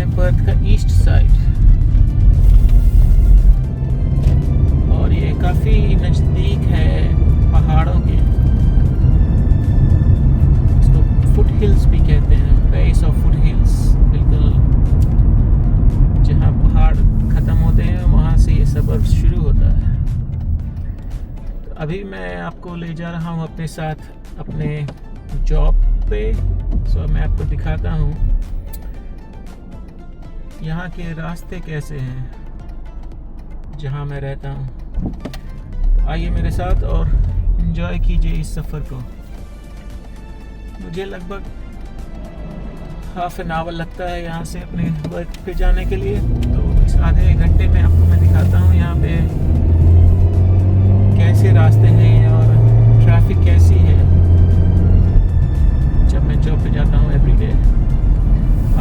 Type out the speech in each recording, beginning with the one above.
Perth का east side, और ये काफ़ी नज़दीक है पहाड़ों के। इसको फुट हिल्स भी कहते हैं, बेस ऑफ फुट हिल्स। बिल्कुल जहाँ पहाड़ ख़त्म होते हैं वहाँ से ये सबर्ब शुरू होता है। तो अभी मैं आपको ले जा रहा हूँ अपने साथ अपने जॉब पे। सो मैं आपको दिखाता हूँ यहाँ के रास्ते कैसे हैं जहाँ मैं रहता हूँ। तो आइए मेरे साथ और एंजॉय कीजिए इस सफ़र को। मुझे लगभग हाफ एन आवर लगता है यहाँ से अपने वर्क पे जाने के लिए। तो इस आधे घंटे में आपको मैं दिखाता हूँ यहाँ पे कैसे रास्ते हैं और ट्रैफिक कैसी है जब मैं जॉब पे जाता हूँ एवरीडे।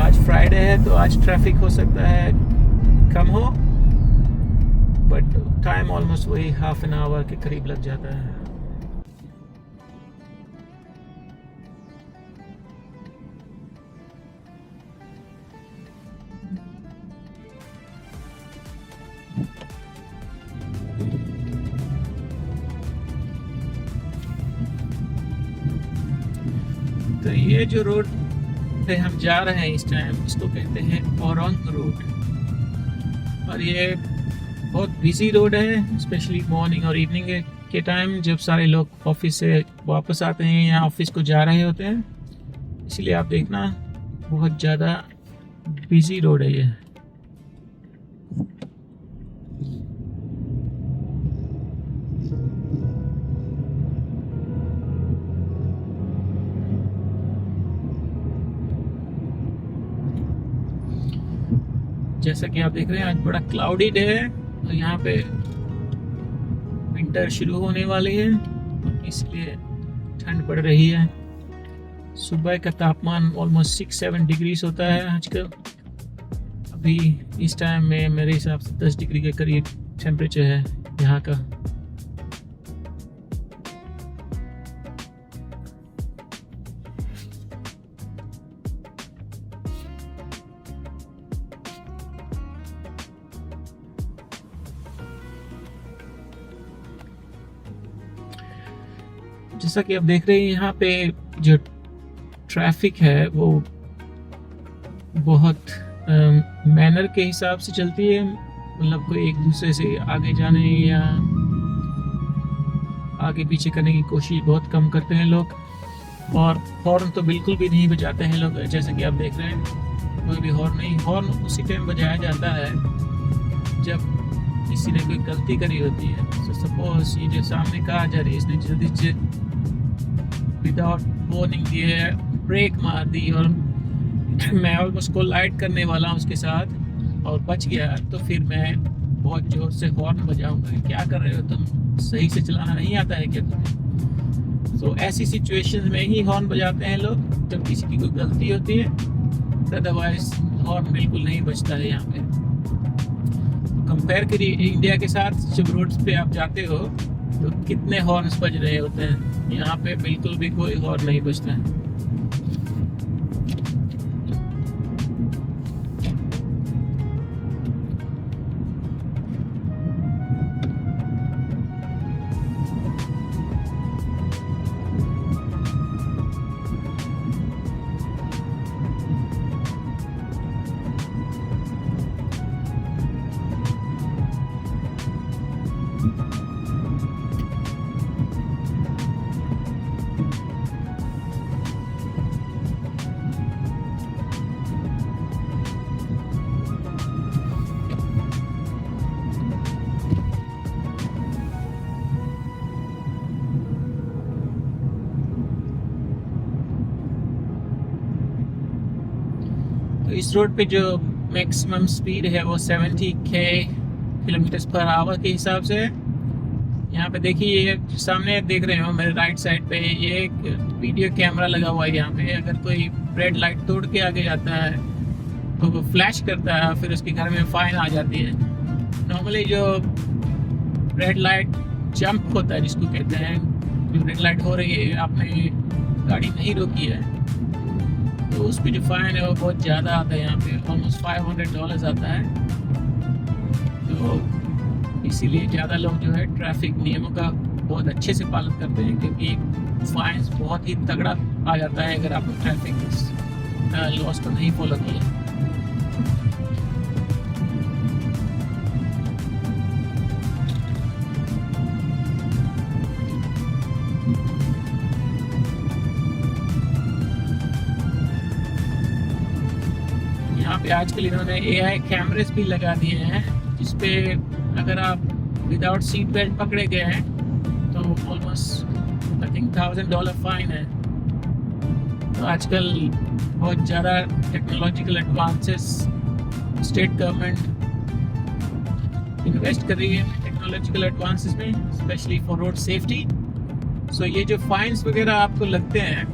आज फ्राइडे है तो आज ट्रैफिक हो सकता है कम हो, बट टाइम ऑलमोस्ट वही हाफ एन आवर के करीब लग जाता है। तो ये जो रोड पे हम जा रहे हैं इस टाइम, इसको कहते हैं औरंग रोड, और ये बहुत बिजी रोड है, स्पेशली मॉर्निंग और इवनिंग के टाइम जब सारे लोग ऑफिस से वापस आते हैं या ऑफिस को जा रहे होते हैं। इसलिए आप देखना बहुत ज़्यादा बिजी रोड है ये। जैसा कि आप देख रहे हैं आज बड़ा क्लाउडी डे है, तो यहाँ पे विंटर शुरू होने वाली है, इसलिए ठंड पड़ रही है। सुबह का तापमान ऑलमोस्ट 6-7 डिग्रीज होता है आजकल। अभी इस टाइम में मेरे हिसाब से 10 डिग्री के करीब टेम्परेचर है यहाँ का। जैसा कि आप देख रहे हैं यहाँ पे जो ट्रैफिक है वो बहुत मैनर के हिसाब से चलती है। मतलब कोई एक दूसरे से आगे जाने या आगे पीछे करने की कोशिश बहुत कम करते हैं लोग, और हॉर्न तो बिल्कुल भी नहीं बजाते हैं लोग। जैसे कि आप देख रहे हैं कोई भी हॉर्न नहीं, हॉर्न उसी टाइम बजाया जाता है जब किसी ने कोई गलती करी होती है। सपोज ये जो सामने कार जा रही है, इसने जल्दी से विदाउट वार्निंग दिए ब्रेक मार दी और मैं ऑलमोस्ट कोलाइड करने वाला हूँ उसके साथ और बच गया, तो फिर मैं बहुत जोर से हॉर्न बजाऊंगा। क्या कर रहे हो तुम, सही से चलाना नहीं आता है क्या तुम्हें? तो ऐसी सिचुएशंस में ही हॉर्न बजाते हैं लोग जब किसी की कोई गलती होती है, अदरवाइज हॉर्न बिल्कुल नहीं बजता है यहाँ पे। कंपेयर करिए इंडिया के साथ, जब रोड्स पे आप जाते हो तो कितने हॉर्न्स बज रहे होते हैं, यहाँ पे बिल्कुल भी कोई हॉर्न नहीं बजता है। तो इस रोड पे जो मैक्सिमम स्पीड है वो 70 किलोमीटर पर आवर के हिसाब से है। यहाँ पे देखिए, ये सामने देख रहे हो मेरे राइट साइड पे, ये एक वीडियो कैमरा लगा हुआ है यहाँ पे। अगर कोई रेड लाइट तोड़ के आगे जाता है तो वो फ्लैश करता है, फिर उसके घर में फाइन आ जाती है। नॉर्मली जो रेड लाइट जंप होता है जिसको कहते हैं, जो रेड लाइट हो रही है, आपने गाड़ी नहीं रोकी है तो उस पर जो फाइन है वो बहुत ज़्यादा आता है, यहाँ पे ऑलमोस्ट $500 आता है। तो इसीलिए ज़्यादा लोग जो है ट्रैफिक नियमों का बहुत अच्छे से पालन करते हैं, क्योंकि फाइन्स बहुत ही तगड़ा आ जाता है अगर आपको ट्रैफिक लॉस को नहीं फॉलो किया। यहाँ पे आजकल इन्होंने AI कैमरेस भी लगा दिए हैं, जिसपे अगर आप विदाउट सीट बेल्ट पकड़े गए हैं तो ऑलमोस्ट आई थिंक $1000 फाइन है। तो आजकल बहुत ज़्यादा technological advances state government invest कर रही है टेक्नोलॉजिकल एडवांसेस में, स्पेशली फॉर रोड सेफ्टी। सो ये जो फाइन्स वगैरह आपको लगते हैं,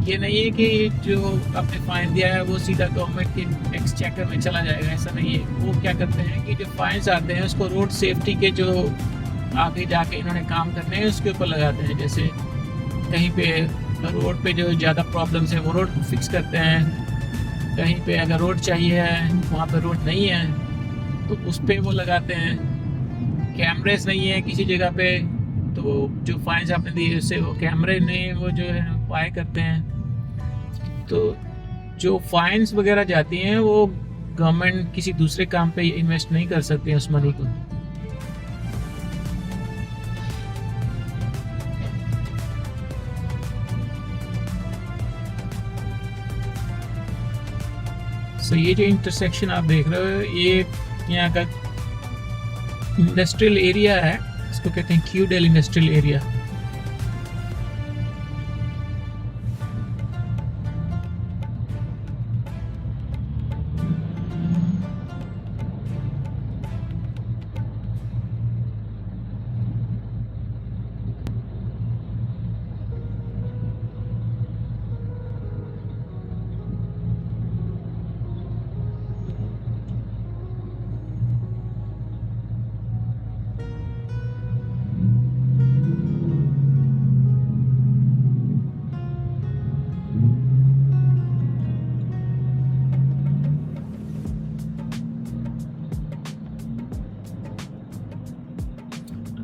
ये नहीं है कि जो आपने फाइन दिया है वो सीधा गवर्नमेंट के एक्सचेकर में चला जाएगा, ऐसा नहीं है। वो क्या करते हैं कि जो फाइन्स आते हैं उसको रोड सेफ्टी के जो आगे जाके इन्होंने काम करने हैं उसके ऊपर लगाते हैं। जैसे कहीं पे रोड पे जो ज़्यादा प्रॉब्लम्स है वो रोड फिक्स करते हैं, कहीं पे अगर रोड चाहिए है वहाँ पे रोड नहीं है तो उस पर वो लगाते हैं। कैमरेस नहीं है किसी जगह पे, तो जो फाइन्स आपने दिए उससे वो कैमरे ने वो जो है अप्लाई करते हैं। तो जो फाइन्स वगैरह जाती हैं वो गवर्नमेंट किसी दूसरे काम पे इन्वेस्ट नहीं कर सकती है उस मनी को। सो ये जो इंटरसेक्शन आप देख रहे हो ये यहाँ का इंडस्ट्रियल एरिया है, इसको कहते हैं क्यूडेल इंडस्ट्रियल एरिया।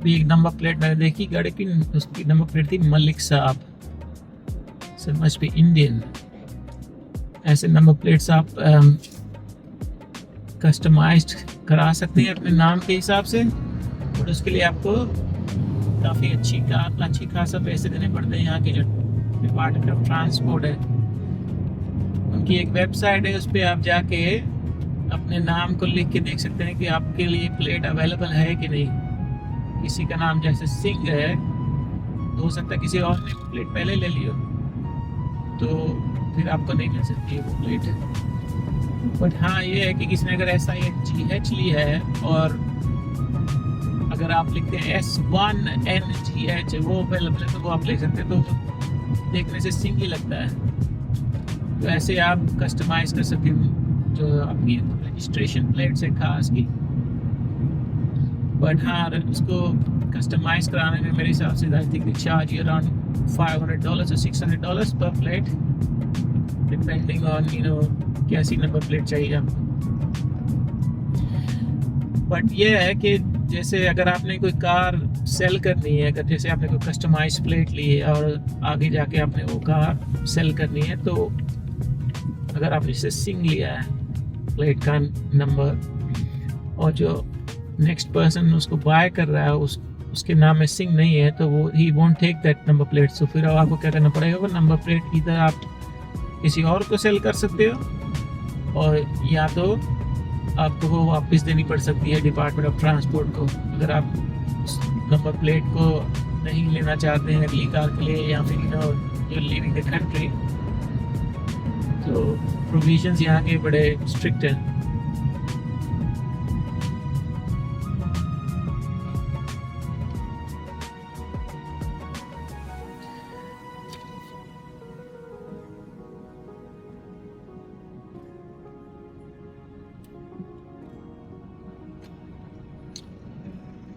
एक नंबर प्लेट मैंने देखी गाड़ी की, उसकी नंबर प्लेट थी मलिक साहब, सो मस्ट बी इंडियन। ऐसे नंबर प्लेट्स आप कस्टमाइज्ड करा सकते हैं अपने नाम के हिसाब से, और उसके लिए आपको काफ़ी अच्छी खासा पैसे देने पड़ते हैं। यहाँ के जो डिपार्टमेंट ऑफ ट्रांसपोर्ट है उनकी एक वेबसाइट है, उस पर आप जाके अपने नाम को लिख के देख सकते हैं कि आपके लिए प्लेट अवेलेबल है कि नहीं। किसी का नाम जैसे सिंह है तो हो सकता है किसी और ने प्लेट पहले ले लियो, तो फिर आपको नहीं मिल सकती है वो प्लेट। बट हाँ ये है कि किसी ने अगर ऐसा GH ली है और अगर आप लिखते हैं S1NGH वो अवेलेबल है तो वो आप ले सकते हैं, तो देखने से सिंह ही लगता है। तो ऐसे आप कस्टमाइज कर सकते हैं जो आपकी रजिस्ट्रेशन प्लेट से खास की। बट हाँ उसको कस्टमाइज कराने में मेरे हिसाब से I think charge around $500 or $600 पर प्लेट, डिपेंडिंग ऑन कैसी नंबर प्लेट चाहिए आपको। बट ये है कि जैसे अगर आपने कोई कार सेल करनी है, अगर जैसे आपने कोई कस्टमाइज प्लेट ली है और आगे जाके आपने वो कार सेल करनी है, तो अगर आपने जैसे सिंह लिया है प्लेट का नंबर और जो नेक्स्ट पर्सन उसको बाय कर रहा है उसके नाम में सिंह नहीं है, तो वो he won't take that number plate. तो फिर आपको क्या करना पड़ेगा, वो नंबर प्लेट इधर आप किसी और को सेल कर सकते हो और या तो आपको वो वापस देनी पड़ सकती है डिपार्टमेंट ऑफ ट्रांसपोर्ट को, अगर आप उस नंबर प्लेट को नहीं लेना चाहते हैं अगली कार के लिए, या फिर यू लिविंग द कंट्री। तो प्रोविजंस यहाँ के बड़े स्ट्रिक्ट हैं।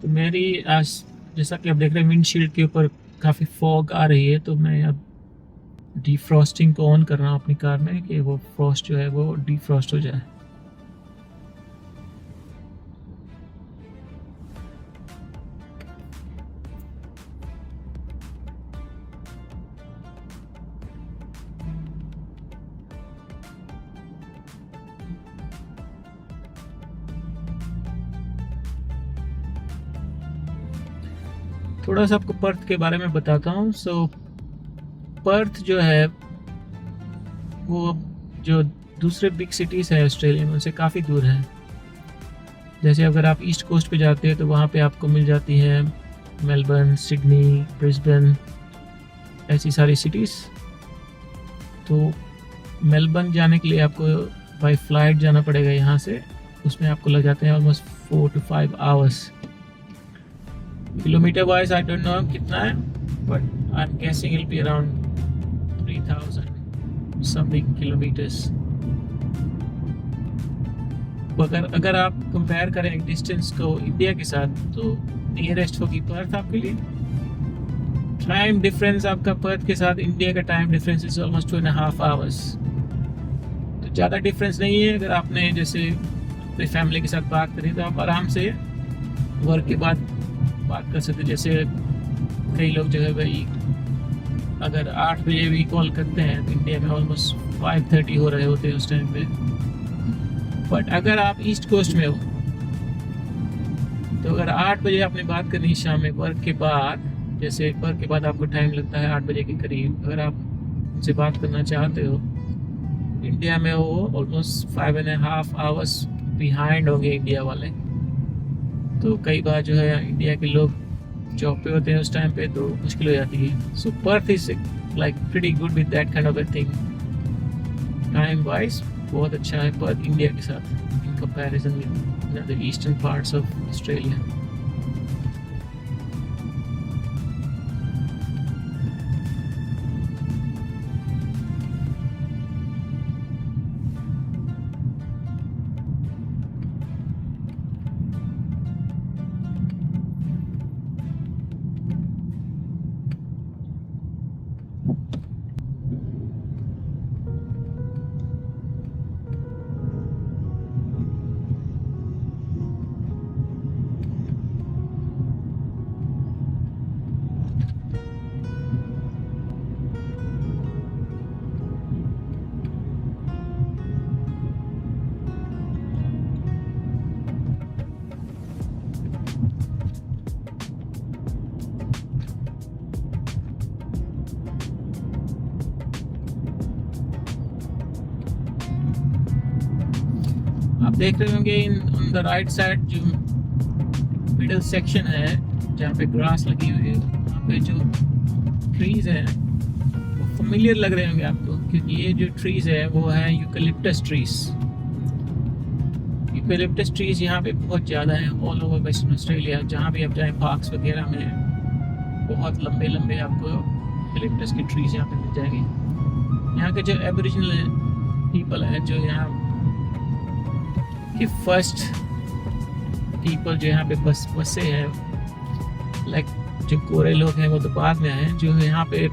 तो मेरी आज जैसा कि आप देख रहे हैं विंडशील्ड के ऊपर काफ़ी फॉग आ रही है, तो मैं अब डिफ्रॉस्टिंग को ऑन करना अपनी कार में कि वो फ्रॉस्ट जो है वो डिफ्रॉस्ट हो जाए। थोड़ा सा आपको पर्थ के बारे में बताता हूँ। सो पर्थ जो है वो जो दूसरे बिग सिटीज़ है ऑस्ट्रेलिया में उनसे काफ़ी दूर है। जैसे अगर आप ईस्ट कोस्ट पे जाते हैं तो वहाँ पे आपको मिल जाती है मेलबर्न, सिडनी, ब्रिस्बेन, ऐसी सारी सिटीज़। तो मेलबर्न जाने के लिए आपको बाय फ्लाइट जाना पड़ेगा यहाँ से, उसमें आपको लग जाते हैं almost 4 to 5 hours. Kilometre wise I don't know कितना है, but I am guessing it be around 3000 something kilometres. अगर आप कंपेयर करें डिस्टेंस को इंडिया के साथ तो नियरेस्ट होगी पर्थ आपके लिए। टाइम डिफरेंस आपका पर्थ के साथ इंडिया का time difference is almost 2.5 hours. तो ज़्यादा डिफरेंस नहीं है। अगर आपने जैसे अपनी फैमिली के साथ बात करी तो आप आराम से वर्क के बाद बात कर सकते। जैसे कई लोग जो है भाई अगर 8 बजे भी कॉल करते हैं तो इंडिया में ऑलमोस्ट 5:30 हो रहे होते हैं उस टाइम पे। बट अगर आप ईस्ट कोस्ट में हो तो अगर 8 बजे आपने बात करनी शाम में वर्क के बाद, जैसे वर्क के बाद आपको टाइम लगता है 8 बजे के करीब, अगर आप उनसे बात करना चाहते हो इंडिया में हो ऑलमोस्ट 5.5 आवर्स बिहाइंड होंगे इंडिया वाले। तो कई बार जो है इंडिया के लोग जॉब पे होते हैं उस टाइम पे तो मुश्किल हो जाती है। So Perth is like pretty good with that kind of a thing. Time wise बहुत अच्छा है पर्थ इंडिया के साथ in comparison with the eastern parts of Australia. आप देख रहे होंगे ऑन द राइट साइड जो मिडल सेक्शन है जहाँ पे ग्रास लगी हुई है, वहाँ पे जो ट्रीज है वो फेमिलियर लग रहे होंगे आपको, क्योंकि ये जो ट्रीज है वो है यूकलिप्टस ट्रीज। यूकलिप्टस ट्रीज यहाँ पे बहुत ज़्यादा है ऑल ओवर वेस्टर्न ऑस्ट्रेलिया। जहाँ भी आप जाएँ पार्क्स वगैरह में बहुत लंबे लंबे आपको यूकलिप्टस की ट्रीज यहाँ पे मिल जाएंगे। यहाँ के जो एबोरिजिनल पीपल है, जो यहाँ कि फर्स्ट पीपल जो यहाँ पे बसे हैं, लाइक जो गोरे लोग हैं वो तो बाद में आए, जो यहाँ पे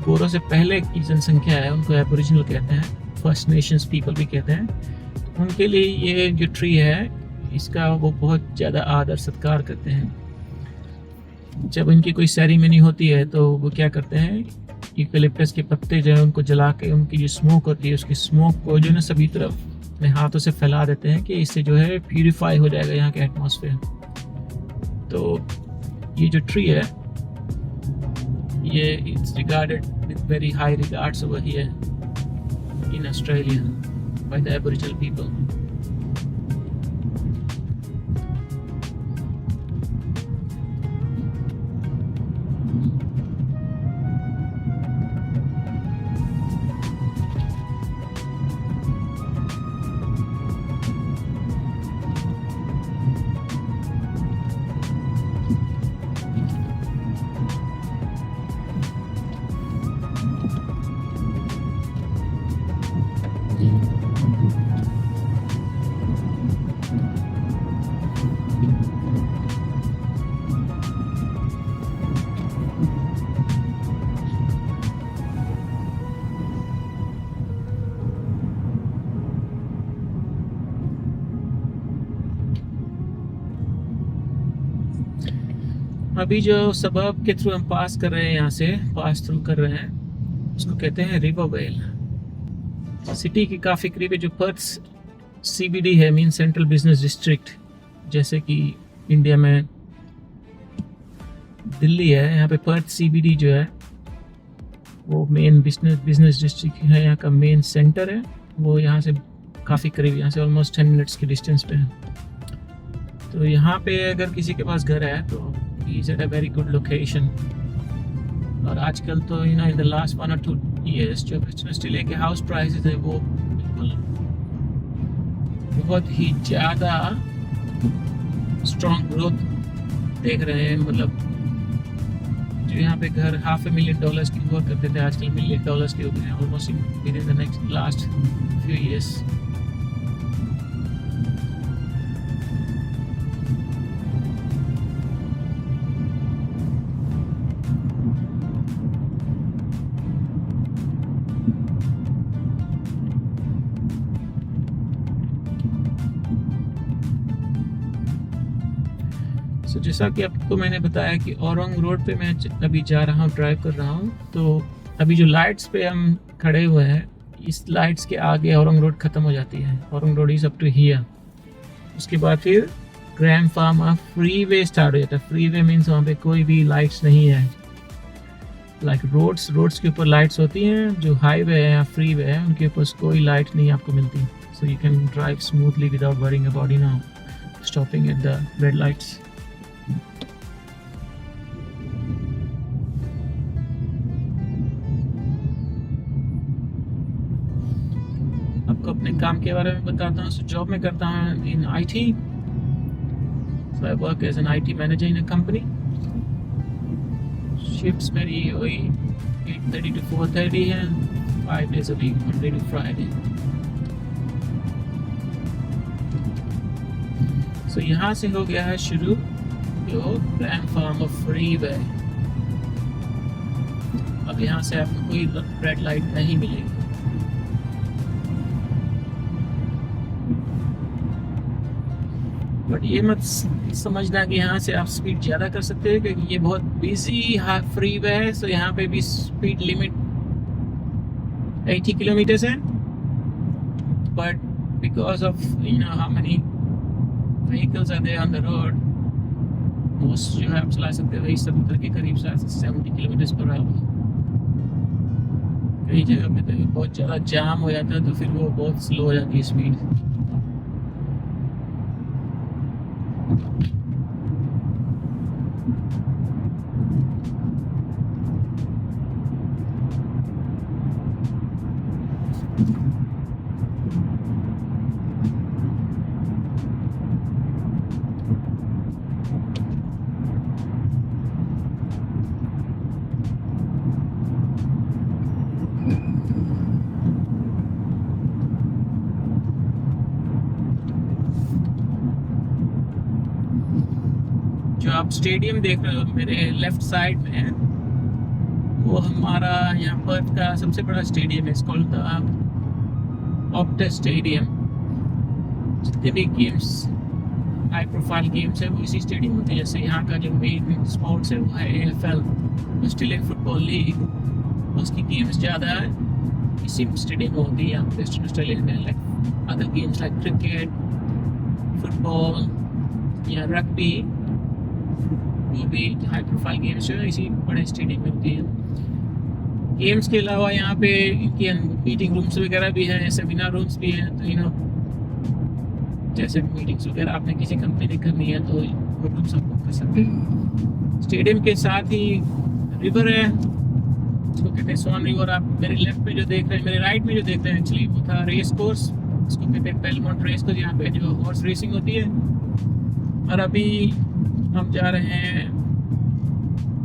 गोरों से पहले की जनसंख्या है उनको एबोरिजिनल कहते हैं, फर्स्ट नेशंस पीपल भी कहते हैं। तो उनके लिए ये जो ट्री है इसका वो बहुत ज़्यादा आदर सत्कार करते हैं। जब इनकी कोई सेरेमनी होती है तो वो क्या करते हैं, यूकलिप्टस के पत्ते जो है उनको जला के उनकी जो स्मोक होती है उसकी स्मोक को जो है ना सभी तरफ अपने हाथों से फैला देते हैं कि इससे जो है प्यूरिफाई हो जाएगा यहाँ के एटमॉस्फेयर। तो ये जो ट्री है ये it's regarded with very high regards over here in Australia by the aboriginal people. अभी जो सबब के थ्रू हम पास कर रहे हैं, यहाँ से पास थ्रू कर रहे हैं, उसको कहते हैं रिवरवेल। सिटी के काफ़ी करीब है। जो पर्थ CBD है, मीन सेंट्रल बिजनेस डिस्ट्रिक्ट, जैसे कि इंडिया में दिल्ली है, यहाँ पे पर्थ CBD जो है वो मेन बिजनेस डिस्ट्रिक्ट है, यहाँ का मेन सेंटर है। वो यहाँ से काफ़ी करीब, यहाँ से ऑलमोस्ट 10 मिनट्स की डिस्टेंस पे है। तो यहाँ पे अगर किसी के पास घर है तो he is at a very good location. और आजकल तो in the last 1 or 2 years जो ऑस्ट्रेलिया के हाउस प्राइसेस है वो बिल्कुल बहुत ही ज़्यादा स्ट्रॉन्ग ग्रोथ देख रहे हैं। मतलब जो यहाँ पे घर $500,000 की हुआ करते थे, आजकल $1 million के हो गए हैं almost in the next last few years. So, जैसा कि आपको मैंने बताया कि औरंग रोड पे मैं अभी जा रहा हूँ, ड्राइव कर रहा हूँ। तो अभी जो लाइट्स पे हम खड़े हुए हैं, इस लाइट्स के आगे औरंग रोड ख़त्म हो जाती है। औरंग road is up to here. उसके बाद फिर ग्रैंड फार्मा फ्रीवे स्टार्ट हो जाता है। फ्रीवे मीन्स वहाँ पे कोई भी लाइट्स नहीं है। लाइक रोड्स के ऊपर लाइट्स होती हैं, जो हाईवे है या फ्रीवे है उनके ऊपर कोई लाइट नहीं आपको मिलती। So you can drive smoothly without worrying about stopping at the red lights. आपको अपने काम के बारे में बताता हूँ। जॉब में करता हूँ इन IT। So I work as an IT manager in a company. Shifts मेरी वही 8:30 to 4:30 है, 5 days a week, Monday to Friday. So यहाँ से हो गया है शुरू जो ग्रैंड फार्मा फ्रीवे। अब यहाँ से आपको कोई रेड लाइट नहीं मिलेगी। बट ये मत समझना कि यहाँ से आप स्पीड ज़्यादा कर सकते हैं, क्योंकि ये बहुत बिजी फ्रीवे है। सो यहाँ पे भी स्पीड लिमिट 80 किलोमीटर्स है। But because of how many vehicles are there on the road, most जो है आप चला सकते हैं वही 70 के करीब, 70 किलोमीटर्स पर आवर। कई जगह पे तो बहुत ज़्यादा जाम हो जाता है, तो फिर वो बहुत स्लो हो जाती है स्पीड। जो आप स्टेडियम देख रहे हो मेरे लेफ्ट साइड में, वो हमारा यहाँ पर्थ का सबसे बड़ा स्टेडियम है। इसको ऑप्टस स्टेडियम। जितने भी गेम्स, हाई प्रोफाइल गेम्स है वो इसी स्टेडियम होते हैं। जैसे यहाँ का जो मेन स्पोर्ट्स है वो है AFL, ऑस्ट्रेलियन फुटबॉल लीग। उसकी गेम्स ज़्यादा इसी स्टेडियम में होती है यहाँ वेस्टर्न ऑस्ट्रेलिया में। Like other games like cricket, football या रग्बी, वो भी हाई प्रोफाइल गेम्स जो है इसी बड़े स्टेडियम में होती है। गेम्स के अलावा यहाँ पे इनकी मीटिंग रूम्स वगैरह भी हैं, सेमिनार रूम्स भी हैं। तो जैसे मीटिंग्स वगैरह आपने किसी कंपनी में करनी है तो वो रूम्स आप बुक कर सकते हैं। स्टेडियम के साथ ही रिवर है, उसको कहते हैं स्वान रिवर। आप मेरे लेफ्ट में जो देख रहे हैं, मेरे राइट में जो देख रहे हैं, एक्चुअली वो था रेस कोर्स, उसको कहते हैं बेलमोंट रेस कोर्स, यहाँ पे जो हॉर्स रेसिंग होती है। और अभी हम जा रहे हैं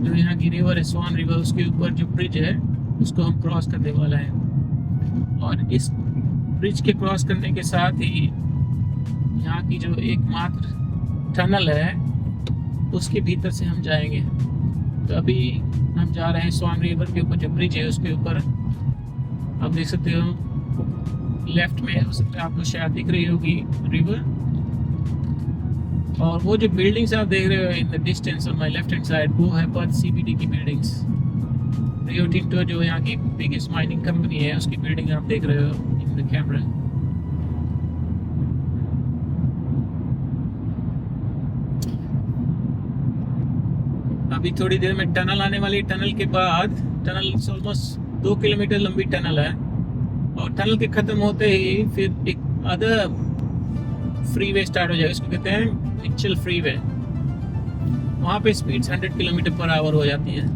जो यहाँ की रिवर है स्वान रिवर, उसके ऊपर जो ब्रिज है उसको हम क्रॉस करने वाला है। और इस ब्रिज के क्रॉस करने के साथ ही यहाँ की जो एकमात्र टनल है उसके भीतर से हम जाएंगे। तो अभी हम जा रहे हैं स्वान रिवर के ऊपर, जो ब्रिज है उसके ऊपर। आप देख सकते हो लेफ्ट में, हो सकता है आपको शायद दिख रही होगी रिवर। और वो जो बिल्डिंग्स आप देख रहे हो in the distance on my left hand side, वो है पर्थ सीबीडी की बिल्डिंग्स। रियो टिंटो जो यहाँ की बिगेस्ट माइनिंग कंपनी है, उसकी बिल्डिंग आप देख रहे हो इन द कैमरा। अभी थोड़ी देर में टनल आने वाली। टनल के बाद, टनल ऑलमोस्ट 2 किलोमीटर लंबी टनल है, और टनल के खत्म होते ही फिर एक अदर फ्रीवे स्टार्ट हो जाएगा। इसको कहते हैं मिचेल फ्रीवे। वहाँ पे स्पीड्स 100 किलोमीटर पर आवर हो जाती है।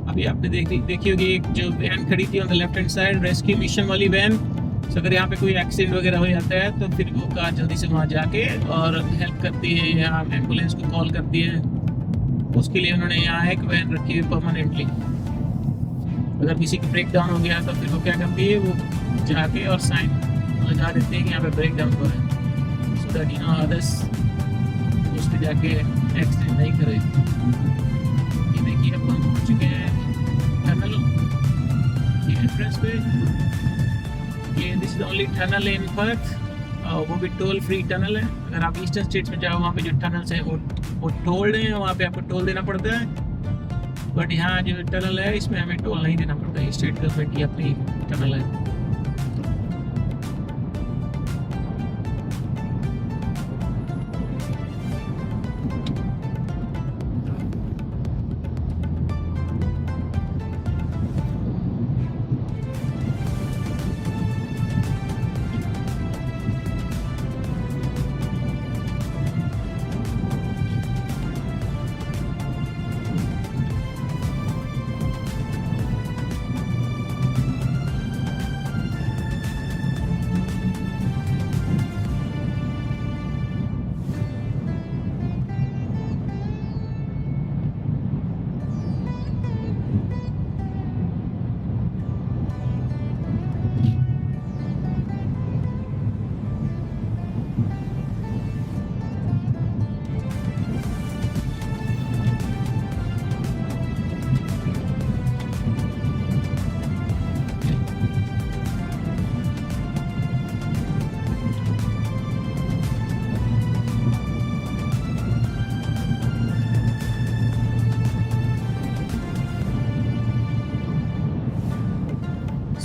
अभी आपने देखी होगी एक जो वैन खड़ी थी on the left hand side, rescue mission वाली वैन। तो अगर यहाँ पे कोई एक्सीडेंट वगैरह हो जाता है तो फिर वो कार जल्दी से वहाँ जाके और हेल्प करती है, यहाँ एम्बुलेंस को कॉल करती है। उसके लिए उन्होंने यहाँ एक वैन रखी हुई परमानेंटली। अगर किसी का ब्रेक डाउन हो गया तो फिर वो क्या करती है, वो जाके और साइन लगा देते हैं कि यहाँ पे ब्रेक डाउन हुआ है, सो दैट अदर्स उस पर जाके एक्सीडेंट नहीं करे। ये देखिए अब हम पहुँच चुके हैं टनल के एंट्रेंस पे। ये this is only tunnel in Perth, वो भी टोल फ्री टनल है। अगर आप ईस्टर्न स्टेट्स में जाओ, वहाँ पे जो टनल्स हैं वो टोल्ड हैं, वहाँ पे आपको टोल देना पड़ता है। बट यहाँ जो टनल है इसमें हमें टोल नहीं देना पड़ता है, स्टेट गवर्नमेंट की अपनी टनल है।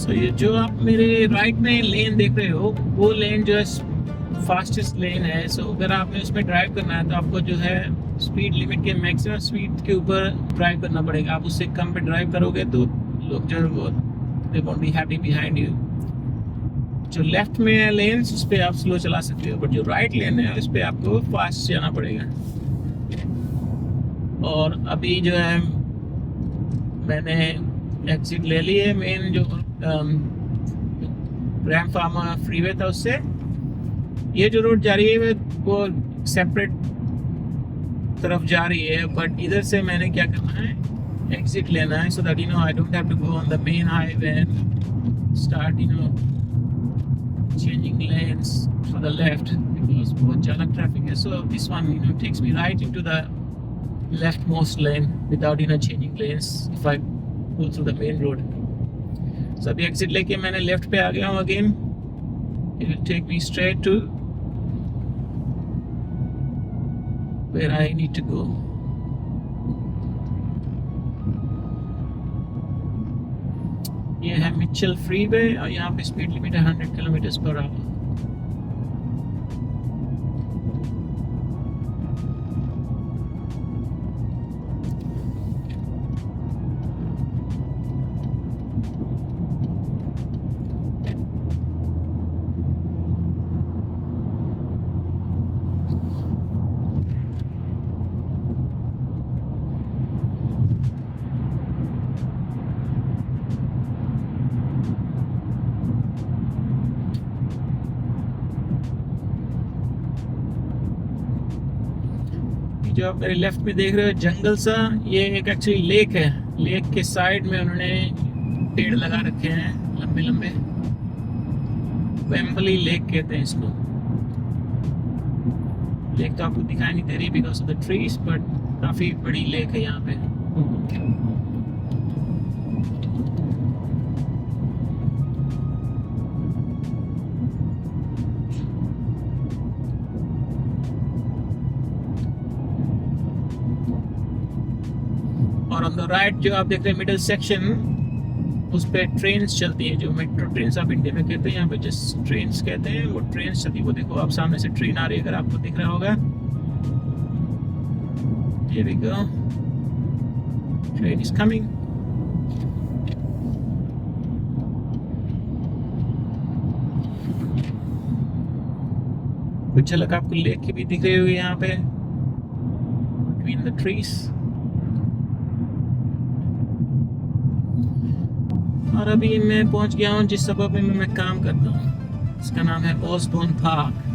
तो ये जो आप मेरे राइट में लेन देख रहे हो, वो लेन जो है फास्टेस्ट लेन है। सो अगर आपने उसमें ड्राइव करना है तो आपको जो है स्पीड लिमिट के मैक्सिमम स्पीड के ऊपर ड्राइव करना पड़ेगा। आप उससे कम पे ड्राइव करोगे तो लोग जो है वो they won't be happy behind you. जो लेफ्ट में है लेन, उस पर आप स्लो चला सकते हो, बट जो राइट लेन है उस पर आपको फास्ट जाना पड़ेगा। और अभी जो है मैंने एग्जिट ले ली है मेन जो ग्रैंड फार्मा फ्रीवे था उससे। ये जो रोड जा रही है वो सेपरेट तरफ जा रही है, बट इधर से मैंने क्या करना है, एग्जिट लेना है, so that I don't have to go on the main highway and start changing lanes for the left, because बहुत ज़्यादा ट्रैफिक है। So this one takes me right into the left most lane without changing lanes if I go through the main road. So अभी exit लेके मैंने left पे आ गया हूँ again. It will take me straight to where I need to go. ये है Mitchell freeway और यहाँ पे स्पीड लिमिट है 100 किलोमीटर पर आवर। जो आप मेरे लेफ्ट में देख रहे हो जंगल सा, ये एक एक्चुअली लेक है। लेक के साइड में उन्होंने पेड़ लगा रखे हैं लंबे लंबे, वेम्बली लेक कहते हैं इसको। लेक तो आपको दिखाई नहीं दे रही because of the trees, but काफी बड़ी लेक है यहाँ पे। देखो राइट जो आप देख रहे हैं मिडिल सेक्शन, उस पे ट्रेन्स चलती है, जो मेट्रो ट्रेन्स आप इंडिया में कहते हैं, यहाँ पे जस्ट ट्रेन्स कहते हैं, वो ट्रेन्स चलती है। वो देखो आप सामने से ट्रेन आ रही है, अगर आपको दिख रहा होगा। Here we go. Train is coming. कुछ झलक आपको लेक की भी दिख रही होगी यहाँ पे between the trees। और अभी मैं पहुंच गया हूँ जिस सबब में मैं काम करता हूँ, इसका नाम है ऑसबोर्न पार्क।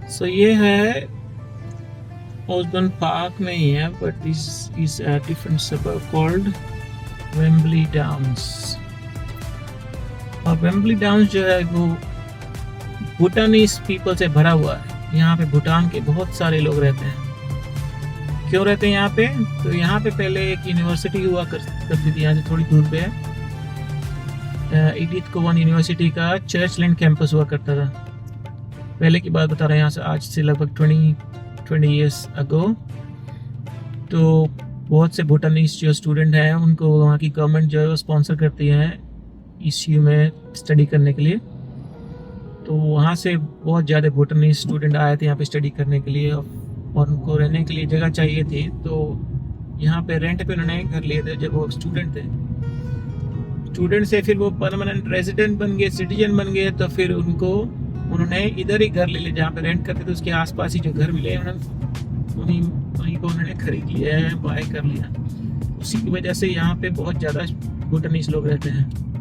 सो ये है ऑसबोर्न पार्क में ही है, but this is a different suburb called Wembley downs. और वेम्बली डाउन्स जो है वो भूटानीज पीपल से भरा हुआ है। यहाँ पे भूटान के बहुत सारे लोग रहते हैं। क्यों रहते हैं यहाँ पे? तो यहाँ पे पहले एक यूनिवर्सिटी हुआ करती थी, यहाँ से थोड़ी दूर पे है। एडिथ कोवन यूनिवर्सिटी का चर्चलैंड कैंपस हुआ करता था। पहले की बात बता रहे हैं, यहाँ से आज से लगभग 20 ईयर्स अगो। तो बहुत से भूटानीज जो स्टूडेंट हैं उनको वहाँ की गवर्नमेंट जो है वो स्पॉन्सर करती है ईसीयू में स्टडी करने के लिए। तो वहाँ से बहुत ज़्यादा भूटानीज स्टूडेंट आए थे यहाँ पे स्टडी करने के लिए, और उनको रहने के लिए जगह चाहिए थी। तो यहाँ पे रेंट पे उन्होंने घर लिए थे जब वो स्टूडेंट थे। स्टूडेंट से फिर वो परमानेंट रेजिडेंट बन गए, सिटीजन बन गए। तो फिर उन्होंने इधर ही घर ले लिया जहाँ पे रेंट करते थे, उसके आसपास ही जो घर मिले उन्हीं को उन्होंने खरीद लिया है, बाय कर लिया। उसी की वजह से यहाँ पे बहुत ज़्यादा भूटानीज लोग रहते हैं।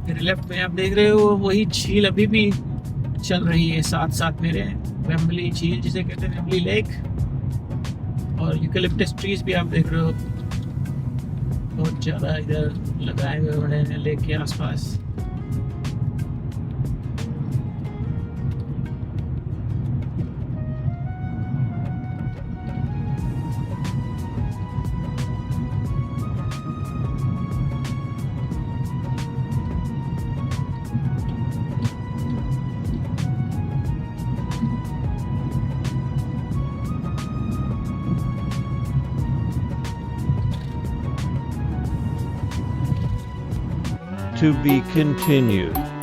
मेरे लेफ्ट में आप देख रहे हो वही झील अभी भी चल रही है साथ साथ मेरे, वेम्बली झील जिसे कहते हैं, वेम्बली लेक। और यूकेलिप्टस ट्रीज भी आप देख रहे हो बहुत ज़्यादा इधर लगाए हुए उन्होंने लेक के आसपास। To be continued.